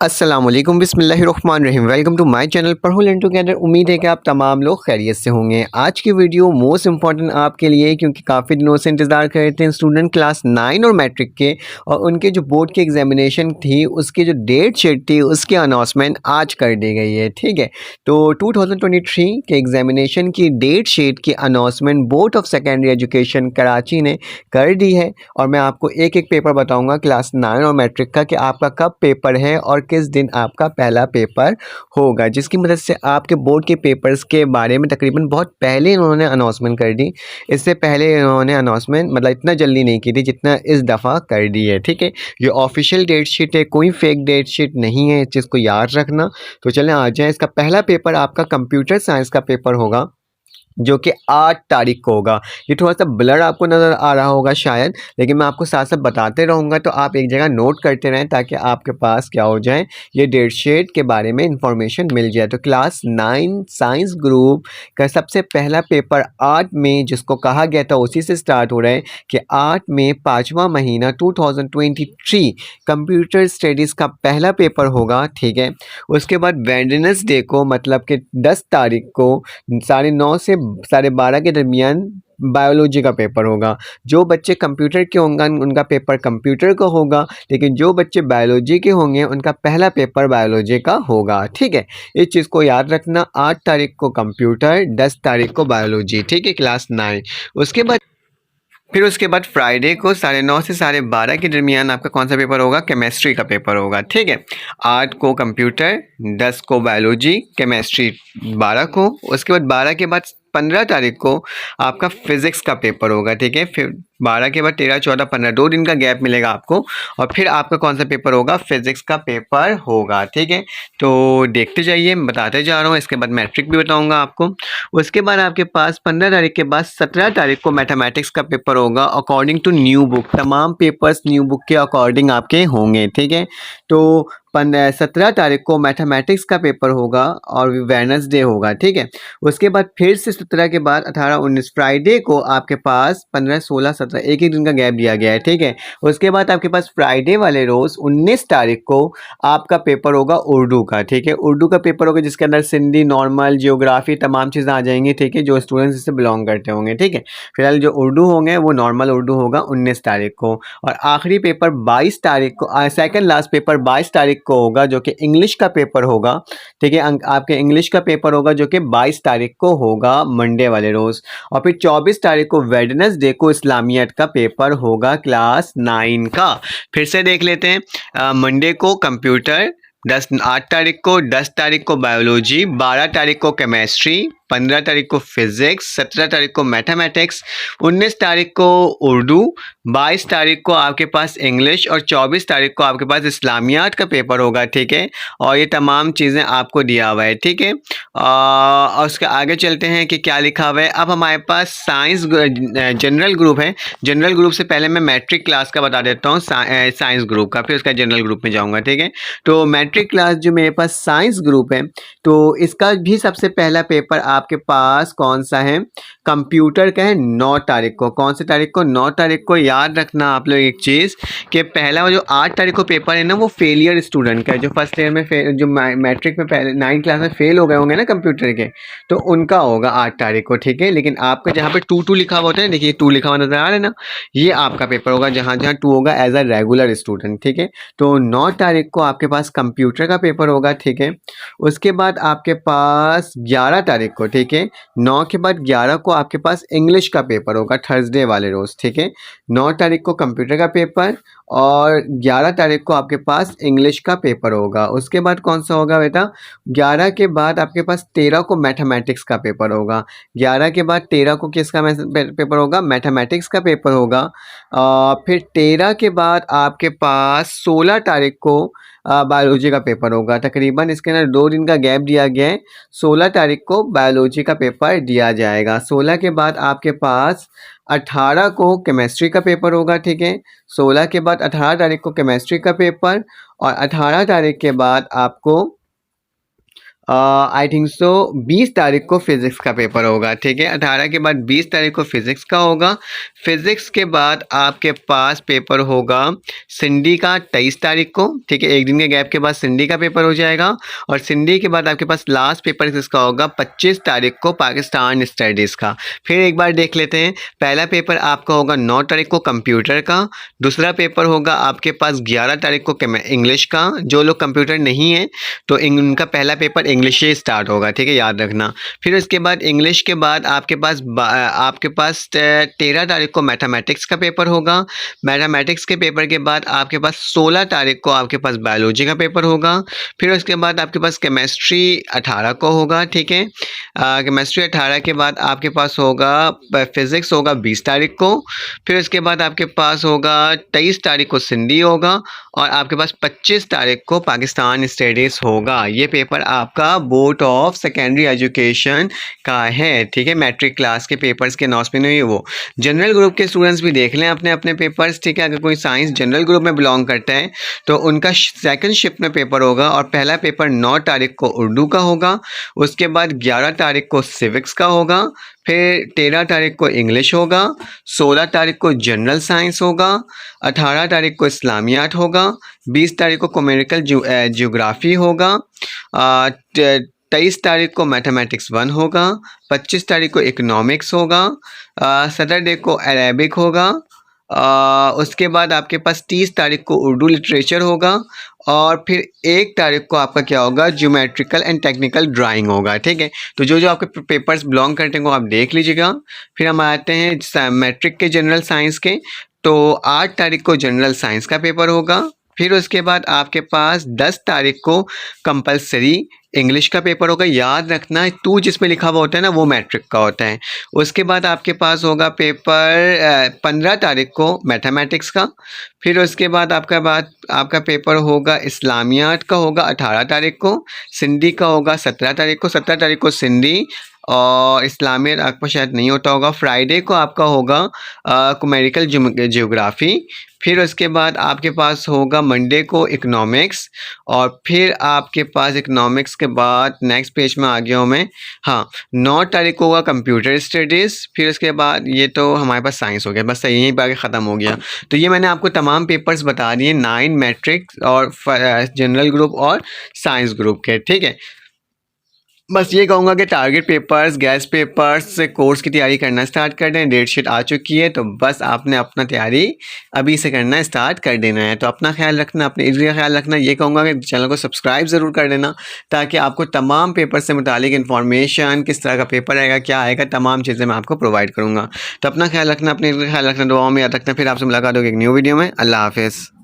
अस्सलामुअलैकुम बिस्मिल्लाहिर्रहमानिर्रहीम। Welcome to my channel पढ़ो लर्न टुगेदर। उम्मीद है कि आप तमाम लोग खैरियत से होंगे। आज की वीडियो मोस्ट इंपॉर्टेंट आपके लिए, क्योंकि काफ़ी दिनों से इंतज़ार कर रहे थे स्टूडेंट क्लास 9 और मैट्रिक के, और उनके जो बोर्ड की एग्जामिनेशन थी उसकी जो डेट शीट थी उसकी अनाउंसमेंट आज कर दी गई है। ठीक है, तो 2023 के एग्जामिनेशन की डेट शीट की announcement board of secondary education Karachi ने कर दी है। और मैं आपको एक एक पेपर बताऊँगा क्लास 9 और मैट्रिक का कि आपका कब पेपर है और किस दिन आपका पहला पेपर होगा, जिसकी मदद से आपके बोर्ड के पेपर्स के बारे में तकरीबन बहुत पहले इन्होंने अनाउंसमेंट कर दी। इससे पहले इन्होंने अनाउंसमेंट मतलब इतना जल्दी नहीं की थी जितना इस दफ़ा कर दी है। ठीक है, ये ऑफिशियल डेट शीट है, कोई फेक डेट शीट नहीं है, इस चीज़ को याद रखना। तो चलें आ जाएँ। इसका पहला पेपर आपका कंप्यूटर साइंस का पेपर होगा, जो कि 8 तारीख को होगा। ये थोड़ा-सा ब्लर आपको नज़र आ रहा होगा शायद, लेकिन मैं आपको साथ-साथ बताते रहूँगा, तो आप एक जगह नोट करते रहें ताकि आपके पास क्या हो जाए, ये डेट शीट के बारे में इन्फॉर्मेशन मिल जाए। तो क्लास 9 साइंस ग्रुप का सबसे पहला पेपर 8 मई, जिसको कहा गया था उसी से स्टार्ट हो रहा है कि 8 मई 5वां महीना 2023 कंप्यूटर स्टडीज़ का पहला पेपर होगा। ठीक है, उसके बाद वेडनेसडे को मतलब कि 10 तारीख को 9:30 से 12:30 के दरमियान बायोलॉजी का पेपर होगा। जो बच्चे कंप्यूटर के होंगे उनका पेपर कंप्यूटर का होगा, लेकिन जो बच्चे बायोलॉजी के होंगे उनका पहला पेपर बायोलॉजी का होगा। ठीक है, इस चीज़ को याद रखना। 8 तारीख को कंप्यूटर, 10 तारीख को बायोलॉजी। ठीक है, क्लास 9। उसके बाद फ्राइडे को 9:30 से 12:30 के दरमियान आपका कौन सा पेपर होगा? केमिस्ट्री का पेपर होगा। ठीक है, 8 को कंप्यूटर, 10 को बायोलॉजी, केमिस्ट्री 12 को। उसके बाद 12 के बाद 15 तारीख को आपका फिज़िक्स का पेपर होगा। ठीक है, फिर 12 के बाद 13, 14, 15 2 दिन का गैप मिलेगा आपको, और फिर आपका कौन सा पेपर होगा? फिज़िक्स का पेपर होगा। ठीक है, तो देखते जाइए, मैं बताते जा रहा हूँ। इसके बाद मैट्रिक भी बताऊँगा आपको। उसके बाद आपके पास 15 तारीख के बाद 17 तारीख को मैथमेटिक्स का पेपर होगा अकॉर्डिंग टू न्यू बुक। तमाम पेपर्स न्यू बुक के अकॉर्डिंग आपके होंगे। ठीक है, तो 17 तारीख को मैथमेटिक्स का पेपर होगा और वेडनेसडे होगा। ठीक है, उसके बाद फिर से 17 के बाद 18, 19 फ्राइडे को आपके पास 15, 16, 17 एक दिन का गैप दिया गया है। ठीक है, उसके बाद आपके पास फ्राइडे वाले रोज़ 19 तारीख को आपका पेपर होगा उर्दू का। ठीक है, उर्दू का पेपर होगा जिसके अंदर सिंधी, नॉर्मल, जियोग्राफी तमाम चीज़ें आ जाएंगी। ठीक है, जो स्टूडेंट्स इससे बिलोंग करते होंगे। ठीक है, फिलहाल जो उर्दू होंगे वो नॉर्मल उर्दू होगा 19 तारीख को। और आखिरी पेपर 22 तारीख को, सेकंड लास्ट पेपर 22 तारीख को होगा, जो कि इंग्लिश का पेपर होगा। ठीक है, आपके इंग्लिश का पेपर होगा जो कि 22 तारीख को होगा मंडे वाले रोज़। और फिर 24 तारीख को वेडनेसडे को इस्लामियत का पेपर होगा क्लास 9 का। फिर से देख लेते हैं। मंडे को कंप्यूटर, 8 तारीख को, 10 तारीख को बायोलॉजी, 12 तारीख को केमिस्ट्री, 15 तारीख को फिज़िक्स, 17 तारीख को मैथमेटिक्स, 19 तारीख को उर्दू, 22 तारीख को आपके पास इंग्लिश, और 24 तारीख को आपके पास इस्लामियात का पेपर होगा। ठीक है, और ये तमाम चीज़ें आपको दिया हुआ है। ठीक है, और उसके आगे चलते हैं कि क्या लिखा हुआ है। अब हमारे पास साइंस जनरल ग्रुप है। जनरल ग्रुप से पहले मैं मैट्रिक क्लास का बता देता हूँ, साइंस ग्रुप का, फिर उसका जनरल ग्रुप में जाऊँगा। ठीक है, तो मैट्रिक क्लास जो मेरे पास साइंस ग्रुप है, तो इसका भी सबसे पहला पेपर आपके पास कौन सा है? कंप्यूटर का है 9 तारीख को। कौन सी तारीख को? 9 तारीख को। याद रखना आप लोग एक चीज़ कि पहला जो 8 तारीख को पेपर है ना, वो फेलियर स्टूडेंट का है, जो फर्स्ट ईयर में जो मैट्रिक में पहले 9 क्लास में फेल हो गए होंगे ना कंप्यूटर के, तो उनका होगा 8 तारीख को। ठीक है, लेकिन आपका जहाँ पे 2 लिखा हुआ होता है, देखिए 2 लिखा हुआ नजर आ रहा है ना, ये आपका पेपर होगा जहाँ जहाँ 2 होगा एज अ रेगुलर स्टूडेंट। ठीक है, तो 9 तारीख को आपके पास कंप्यूटर का पेपर होगा। ठीक है, उसके बाद आपके पास 11 तारीख को, ठीक है, 9 के बाद 11 को आपके पास इंग्लिश का पेपर होगा थर्सडे वाले रोज़। ठीक है, 9 तारीख को कंप्यूटर का पेपर और 11 तारीख को आपके पास इंग्लिश का पेपर होगा। उसके बाद कौन सा होगा बेटा? 11 के बाद आपके पास 13 को मैथमेटिक्स का पेपर होगा। 11 के बाद 13 को किसका पेपर होगा? मैथमेटिक्स का पेपर होगा। फिर 13 के बाद आपके पास 16 तारीख को बायोलॉजी का पेपर होगा। तकरीबन इसके अंदर 2 दिन का गैप दिया गया है। 16 तारीख को बायोलॉजी का पेपर दिया जाएगा। 16 के बाद आपके पास 18 को केमिस्ट्री का पेपर होगा। ठीक है, 16 के बाद 18 तारीख को केमिस्ट्री का पेपर, और 18 तारीख के बाद आपको आई थिंक सो 20 तारीख को फिज़िक्स का पेपर होगा, ठीक है। 18 के बाद 20 तारीख को फिज़िक्स का होगा। फिज़िक्स के बाद आपके पास पेपर होगा सिंडी का 23 तारीख को, ठीक है। एक दिन के गैप के बाद सिंडी का पेपर हो जाएगा और सिंडी के बाद आपके पास लास्ट पेपर किसका होगा 25 तारीख को पाकिस्तान स्टडीज़ का। फिर एक बार देख लेते हैं, पहला पेपर आपका होगा 9 तारीख को कंप्यूटर का, दूसरा पेपर होगा आपके पास 11 तारीख को इंग्लिश का। जो लोग कंप्यूटर नहीं है तो उनका पहला पेपर इंग्लिश से स्टार्ट होगा, ठीक है, याद रखना। फिर उसके बाद इंग्लिश के बाद आपके पास 13 तारीख को मैथमेटिक्स का पेपर होगा। मैथमेटिक्स के पेपर के बाद आपके पास 16 तारीख को आपके पास बायोलॉजी का पेपर होगा। फिर उसके बाद आपके पास केमिस्ट्री 18 को होगा, ठीक है। केमिस्ट्री 18 के बाद आपके पास होगा फिज़िक्स होगा 20 तारीख को। फिर उसके बाद आपके पास होगा 23 तारीख को सिंधी होगा और आपके पास 25 तारीख को पाकिस्तान स्टडीज़ होगा। ये पेपर आपका बोर्ड ऑफ सेकेंडरी एजुकेशन का है, ठीक है। मैट्रिक क्लास के पेपर्स के अनाउंसमेंट हुई वो। जनरल ग्रुप के स्टूडेंट्स भी देख लें अपने अपने पेपर्स, ठीक है। अगर कोई साइंस जनरल ग्रुप में बिलोंग करता है तो उनका सेकंड शिफ्ट में पेपर होगा और पहला पेपर 9 तारीख को उर्दू का होगा। उसके बाद 11 तारीख को सिविक्स का होगा। फिर 13 तारीख को इंग्लिश होगा, 16 तारीख को जनरल साइंस होगा, 18 तारीख को इस्लामियात होगा, 20 तारीख को कॉमेडिकल ज्योग्राफी होगा, 23 तारीख को मैथमेटिक्स 1 होगा, 25 तारीख को इकोनॉमिक्स होगा, सैटरडे को अरेबिक होगा। उसके बाद आपके पास 30 तारीख को उर्दू लिटरेचर होगा और फिर 1 तारीख को आपका क्या होगा ज्योमेट्रिकल एंड टेक्निकल ड्राइंग होगा, ठीक है। तो जो जो आपके पेपर्स बिलोंग करते हैं वो आप देख लीजिएगा। फिर हम आते हैं मैट्रिक के जनरल साइंस के, तो 8 तारीख को जनरल साइंस का पेपर होगा। फिर उसके बाद आपके पास 10 तारीख को कंपलसरी इंग्लिश का पेपर होगा। याद रखना 2 जिसमें लिखा हुआ होता है ना वो मैट्रिक का होता है। उसके बाद आपके पास होगा पेपर 15 तारीख को मैथमेटिक्स का। फिर उसके बाद आपका पेपर होगा इस्लामियात का होगा 18 तारीख को, सिंधी का होगा 17 तारीख को। 17 तारीख को सिंधी और इस्लामियत आपका शायद नहीं होता होगा। फ्राइडे को आपका होगा कॉमेडिकल ज्योग्राफी। फिर उसके बाद आपके पास होगा मंडे को इकोनॉमिक्स और फिर आपके पास इकोनॉमिक्स के बाद नेक्स्ट पेज में आ गया हूँ मैं, हाँ 9 तारीख को होगा कंप्यूटर स्टडीज़। फिर उसके बाद ये तो हमारे पास साइंस हो गया, बस यहीं पर आगे ख़त्म हो गया। तो ये मैंने आपको तमाम पेपर्स बता दिए 9 मैट्रिक और जनरल ग्रुप और साइंस ग्रुप के, ठीक है। बस ये कहूँगा कि टारगेट पेपर्स गैस पेपर्स से कोर्स की तैयारी करना स्टार्ट कर दें। डेट शीट आ चुकी है तो बस आपने अपना तैयारी अभी से करना स्टार्ट कर देना है। तो अपना ख्याल रखना, अपने इर्द गिर्द ख्याल रखना। ये कहूँगा कि चैनल को सब्सक्राइब ज़रूर कर देना ताकि आपको तमाम पेपर से मुतालिक इन्फॉर्मेशन, किस तरह का पेपर आएगा, क्या आएगा, तमाम चीज़ें मैं आपको प्रोवाइड करूँगा। तो अपना ख्याल रखना, अपने इर्द गिर्द ख्याल रखना, दुआओं में याद रखना। फिर आपसे मुलाकात होगी एक न्यू वीडियो में। अल्लाह हाफिज़।